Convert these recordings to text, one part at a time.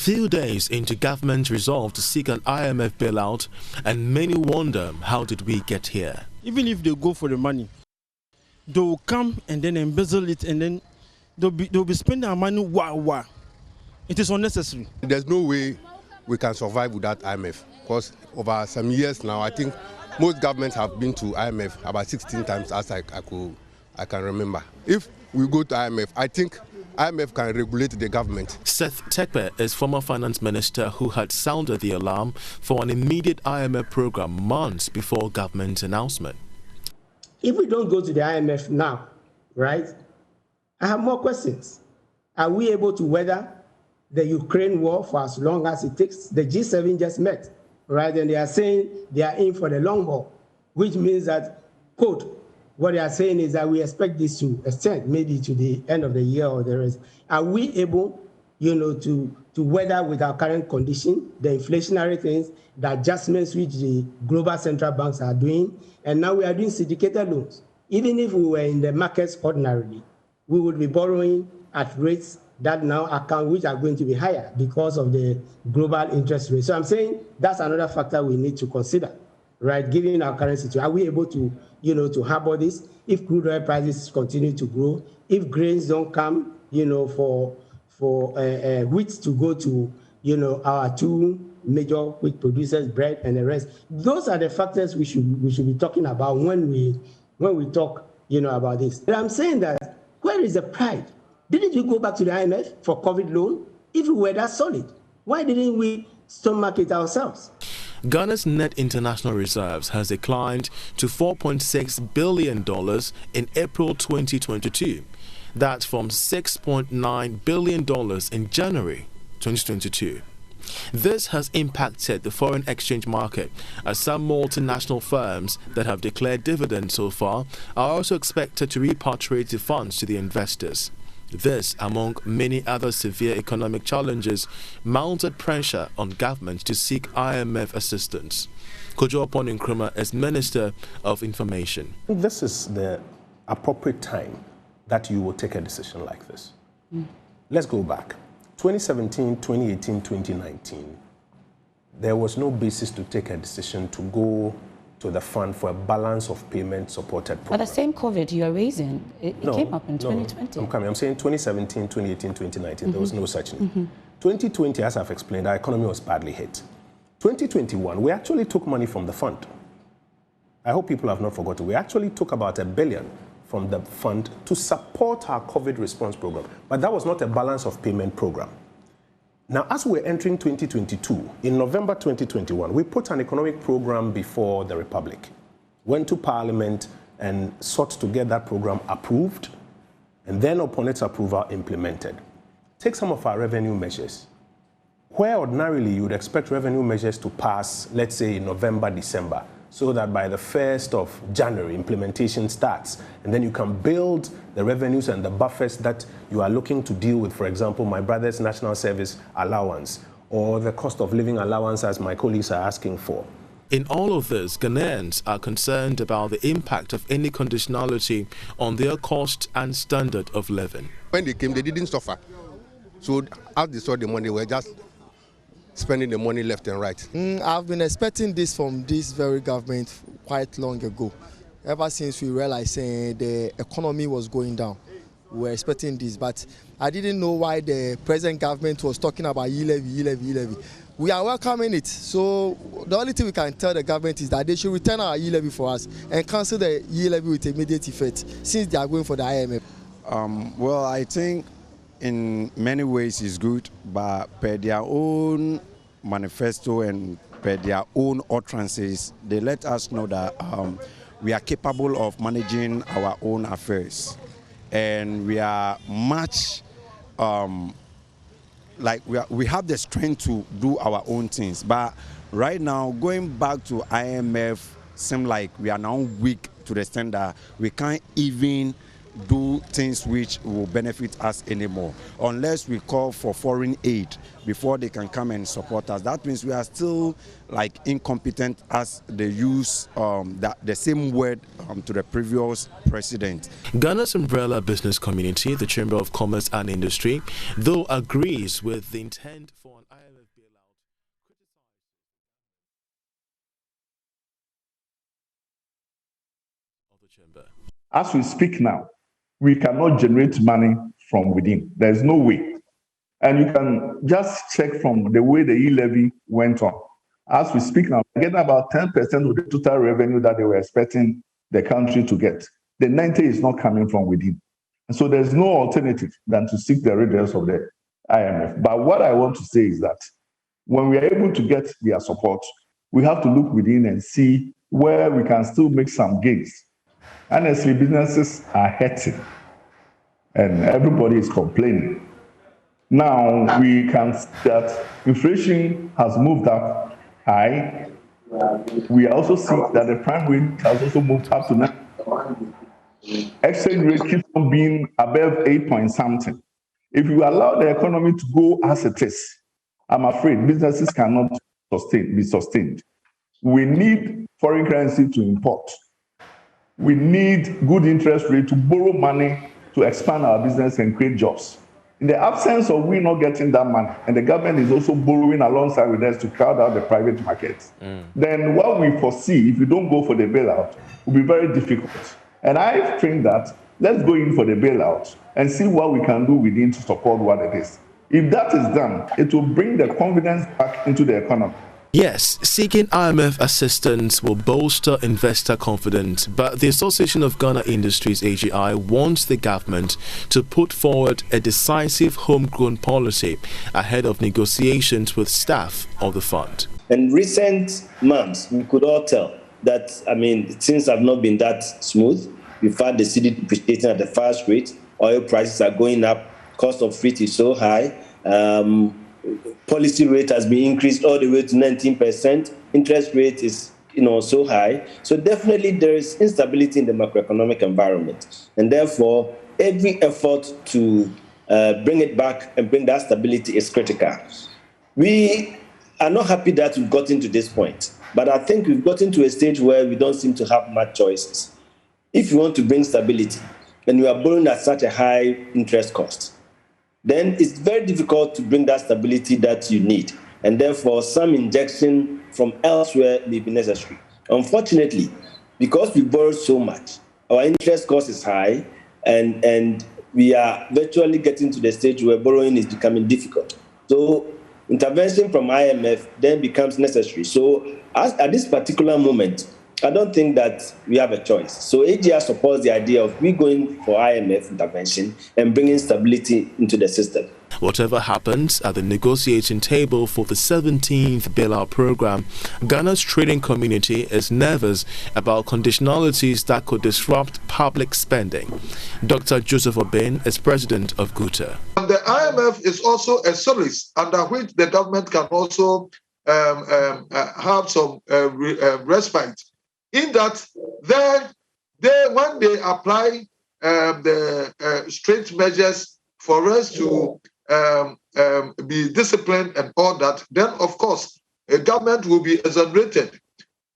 few days into government's resolve to seek an IMF bailout, and many wonder, how did we get here? Even if they go for the money, they will come and then embezzle it, and then they'll be spending our money. Wow. It is unnecessary. There's no way we can survive without IMF, because over some years now, I think most governments have been to IMF about 16 times, as I can remember. If we go to IMF, I think IMF can regulate the government. Seth Tetteh is former finance minister who had sounded the alarm for an immediate IMF program months before government's announcement. If we don't go to the IMF now, right, I have more questions. Are we able to weather the Ukraine war for as long as it takes? The G7 just met, right, and they are saying they are in for the long haul, which means that, quote, what they are saying is that we expect this to extend maybe to the end of the year or the rest. Are we able, to weather with our current condition, the inflationary things, the adjustments which the global central banks are doing, and now we are doing syndicated loans. Even if we were in the markets ordinarily, we would be borrowing at rates that now account, which are going to be higher because of the global interest rate. So I'm saying that's another factor we need to consider, right? Given our current situation, are we able to, to harbor this? If crude oil prices continue to grow, if grains don't come, for wheat to go to, our two major wheat producers, bread and the rest. Those are the factors we should be talking about when we talk, about this. But I'm saying that where is the pride? Didn't we go back to the IMF for COVID loan? If we were that solid, why didn't we stomach it ourselves? Ghana's net international reserves has declined to $4.6 billion in April 2022. That's from $6.9 billion in January 2022. This has impacted the foreign exchange market, as some multinational firms that have declared dividends so far are also expected to repatriate the funds to the investors. This, among many other severe economic challenges, mounted pressure on government to seek IMF assistance. Kojo Opon Nkrumah is Minister of Information. This is the appropriate time that you will take a decision like this. Let's go back. 2017, 2018, 2019, there was no basis to take a decision to go to the fund for a balance of payment supported program. But the same COVID you are raising, it came up in 2020. I'm saying 2017, 2018, 2019, there was no such need. 2020, as I've explained, our economy was badly hit. 2021, we actually took money from the fund. I hope people have not forgotten. We actually took about $1 billion from the fund to support our COVID response program. But that was not a balance of payment program. Now, as we're entering 2022, in November 2021, we put an economic program before the Republic, went to Parliament and sought to get that program approved, and then upon its approval, implemented. Take some of our revenue measures. Where ordinarily you would expect revenue measures to pass, let's say in November, December, so that by the 1st of January, implementation starts, and then you can build the revenues and the buffers that you are looking to deal with, for example, my brother's national service allowance, or the cost of living allowance as my colleagues are asking for. In all of this, Ghanaians are concerned about the impact of any conditionality on their cost and standard of living. When they came, they didn't suffer. So as they saw the money, they were just spending the money left and right. I've been expecting this from this very government quite long ago. Ever since we realized the economy was going down, we were expecting this. But I didn't know why the present government was talking about e-levy. We are welcoming it. So the only thing we can tell the government is that they should return our e-levy for us and cancel the e-levy with immediate effect, since they are going for the IMF. Well, I think in many ways it's good, but per their own manifesto and per their own utterances, they let us know that we are capable of managing our own affairs, and we are much we have the strength to do our own things. But right now, going back to IMF seems like we are now weak to the extent that we can't even do do things which will benefit us anymore, unless we call for foreign aid before they can come and support us. That means we are still like incompetent, as they use the same word to the previous president. Ghana's umbrella business community, the Chamber of Commerce and Industry, though agrees with the intent for an IMF bailout, of the chamber. As we speak now, we cannot generate money from within. There's no way. And you can just check from the way the e-levy went on. As we speak now, we're getting about 10% of the total revenue that they were expecting the country to get. The 90 is not coming from within. And so there's no alternative than to seek the redress of the IMF. But what I want to say is that when we are able to get their support, we have to look within and see where we can still make some gains. Honestly, businesses are hurting and everybody is complaining. Now we can see that inflation has moved up high. We also see that the prime rate has also moved up to 9. Exchange rate keeps on being above 8 point something. If you allow the economy to go as it is, I'm afraid businesses cannot be sustained. We need foreign currency to import. We need good interest rate to borrow money to expand our business and create jobs. In the absence of we not getting that money, and the government is also borrowing alongside with us to crowd out the private markets, then what we foresee, if we don't go for the bailout, will be very difficult. And I think that let's go in for the bailout and see what we can do within to support what it is. If that is done, it will bring the confidence back into the economy. Yes, seeking IMF assistance will bolster investor confidence, but the Association of Ghana Industries AGI wants the government to put forward a decisive homegrown policy ahead of negotiations with staff of the fund. In recent months, we could all tell that, things have not been that smooth. We've had the cedi depreciating at a fast rate, oil prices are going up, cost of freight is so high. Policy rate has been increased all the way to 19%. Interest rate is, so high. So definitely there is instability in the macroeconomic environment, and therefore every effort to bring it back and bring that stability is critical. We are not happy that we've gotten to this point, but I think we've gotten to a stage where we don't seem to have much choices. If you want to bring stability and you are borrowing at such a high interest cost, then it's very difficult to bring that stability that you need. And therefore, some injection from elsewhere may be necessary. Unfortunately, because we borrow so much, our interest cost is high, and we are virtually getting to the stage where borrowing is becoming difficult. So intervention from IMF then becomes necessary. So at this particular moment, I don't think that we have a choice. So AGR supports the idea of we going for IMF intervention and bringing stability into the system. Whatever happens at the negotiating table for the 17th bailout program, Ghana's trading community is nervous about conditionalities that could disrupt public spending. Dr. Joseph Owusu is president of GUTA. The IMF is also a service under which the government can also have some respite. In that, when they apply the strict measures for us to be disciplined and all that, then of course a government will be exonerated.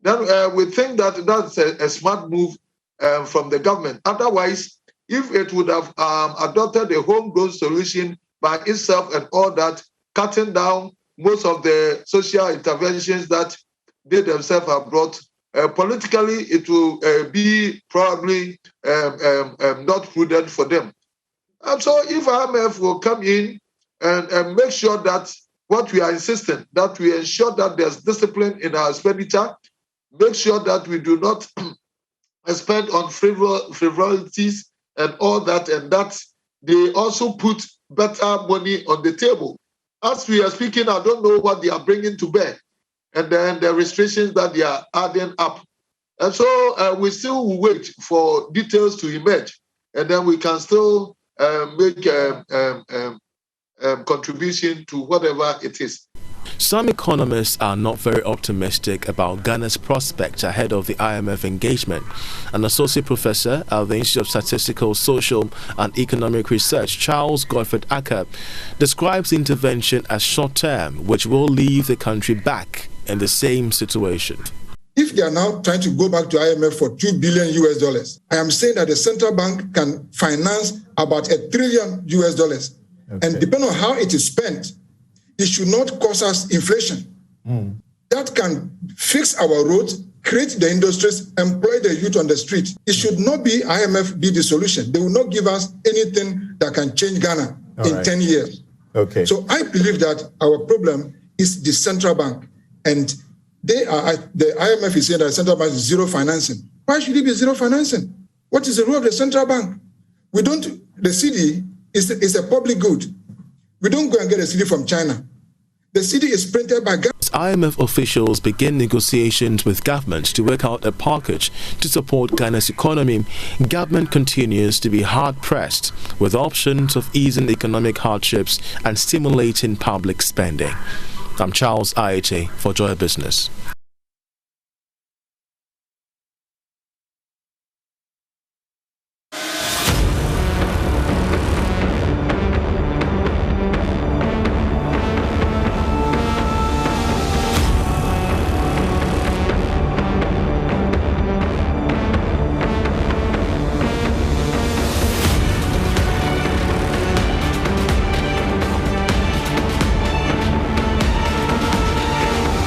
Then we think that that's a smart move from the government. Otherwise, if it would have adopted a homegrown solution by itself and all that, cutting down most of the social interventions that they themselves have brought, politically, it will be probably not prudent for them. And so if IMF will come in and make sure that what we are insisting, that we ensure that there's discipline in our expenditure, make sure that we do not spend on frivolities and all that, and that they also put better money on the table. As we are speaking, I don't know what they are bringing to bear, and then the restrictions that they are adding up. And so we still wait for details to emerge, and then we can still make contribution to whatever it is. Some economists are not very optimistic about Ghana's prospects ahead of the IMF engagement. An associate professor at the Institute of Statistical, Social and Economic Research, Charles Gafford Acker, describes the intervention as short-term, which will leave the country back in the same situation. If they are now trying to go back to IMF for $2 billion US, I am saying that the central bank can finance about $1 trillion US. Okay. And depending on how it is spent, it should not cause us inflation. That can fix our roads, create the industries, employ the youth on the street. It should not be IMF be the solution. They will not give us anything that can change Ghana in 10 years. Okay. So I believe that our problem is the central bank. And the IMF is saying that the central bank is zero financing. Why should it be zero financing? What is the role of the central bank? The cedi is a public good. We don't go and get a cedi from China. The cedi is printed by government. IMF officials begin negotiations with government to work out a package to support Ghana's economy. Government continues to be hard-pressed with options of easing economic hardships and stimulating public spending. I'm Charles Tetteh for Joy Business.